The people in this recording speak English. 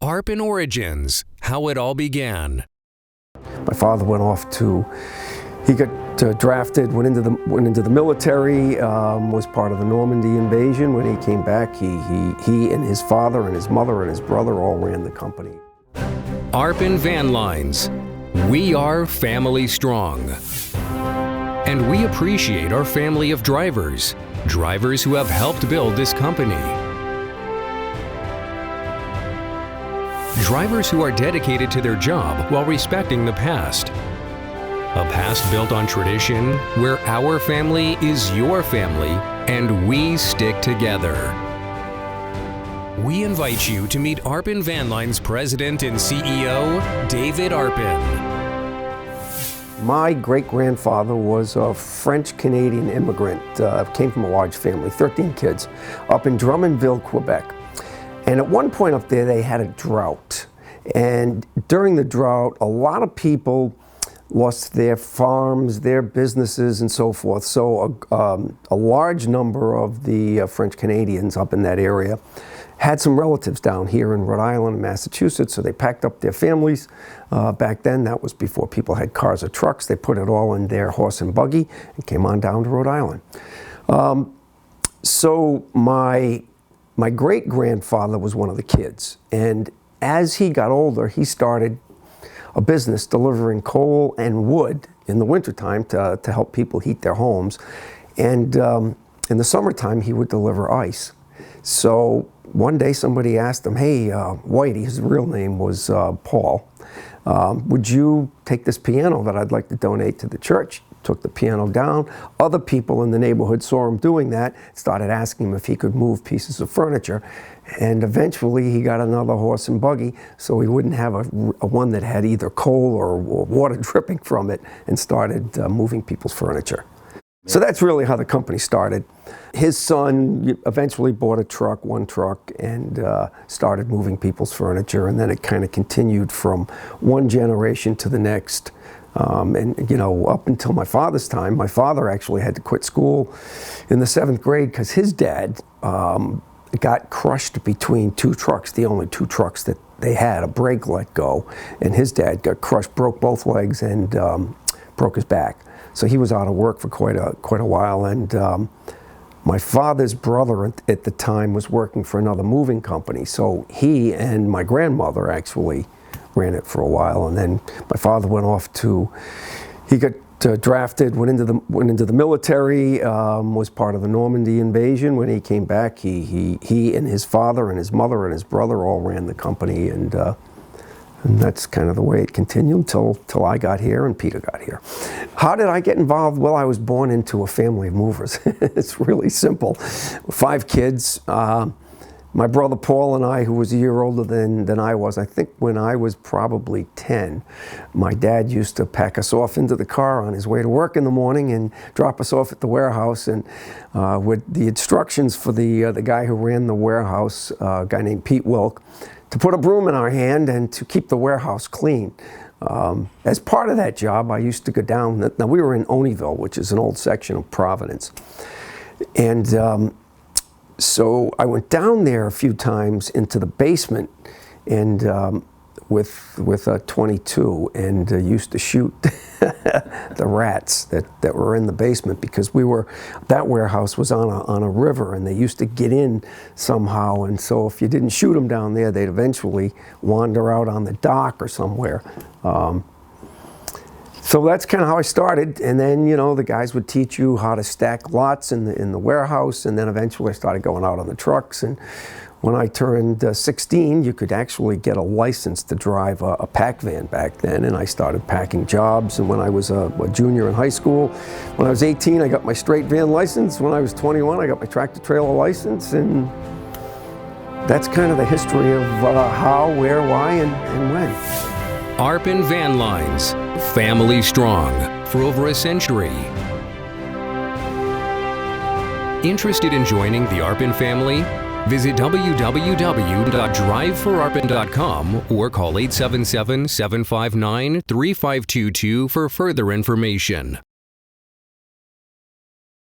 Arpin Origins, how it all began. My father he got drafted, went into the military, was part of the Normandy invasion. When he came back, he and his father and his mother and his brother all ran the company. Arpin Van Lines. We are family strong. And we appreciate our family of drivers who have helped build this company. Drivers who are dedicated to their job while respecting the past. A past built on tradition, where our family is your family and we stick together. We invite you to meet Arpin Van Lines President and CEO, David Arpin. My great-grandfather was a French-Canadian immigrant, came from a large family, 13 kids, up in Drummondville, Quebec. And at one point up there, they had a drought. And during the drought, a lot of people lost their farms, their businesses, and so forth. So a large number of the French Canadians up in that area had some relatives down here in Rhode Island and Massachusetts, so they packed up their families. Back then, that was before people had cars or trucks. They put it all in their horse and buggy and came on down to Rhode Island. So my great-grandfather was one of the kids, and as he got older, he started a business delivering coal and wood in the wintertime to help people heat their homes. And in the summertime, he would deliver ice. So one day somebody asked him, hey, Whitey, his real name was Paul, would you take this piano that I'd like to donate to the church? Took the piano down. Other people in the neighborhood saw him doing that, started asking him if he could move pieces of furniture. And eventually he got another horse and buggy so he wouldn't have a one that had either coal or water dripping from it, and started moving people's furniture. So that's really how the company started. His son eventually bought one truck, and started moving people's furniture, and then it kind of continued from one generation to the next. And you know, up until my father's time, my father actually had to quit school in the 7th grade because his dad got crushed between two trucks, the only two trucks that they had. A brake let go, and his dad got crushed, broke both legs, and broke his back. So he was out of work for quite a while. And my father's brother at the time was working for another moving company. So he and my grandmother actually ran it for a while, and then my father he got drafted, went into the military, was part of the Normandy invasion. When he came back, he and his father and his mother and his brother all ran the company, and that's kind of the way it continued till I got here and Peter got here. How did I get involved? Well, I was born into a family of movers. It's really simple. 5 kids. My brother Paul and I, who was a year older than I was, I think when I was probably 10, my dad used to pack us off into the car on his way to work in the morning and drop us off at the warehouse, and with the instructions for the guy who ran the warehouse, a guy named Pete Wilk, to put a broom in our hand and to keep the warehouse clean. As part of that job, I used to go down, now we were in Oneyville, which is an old section of Providence, and so I went down there a few times into the basement, and with a .22, and used to shoot the rats that were in the basement, because that warehouse was on a river, and they used to get in somehow, and so if you didn't shoot them down there, they'd eventually wander out on the dock or somewhere. So that's kind of how I started, and then, you know, the guys would teach you how to stack lots in the warehouse, and then eventually I started going out on the trucks. And when I turned 16, you could actually get a license to drive a pack van back then, and I started packing jobs. And when I was a junior in high school, when I was 18, I got my straight van license. When I was 21, I got my tractor trailer license, and that's kind of the history of how, where, why, and when. Arpin Van Lines, family strong for over a century. Interested in joining the Arpin family? Visit www.driveforarpin.com or call 877-759-3522 for further information.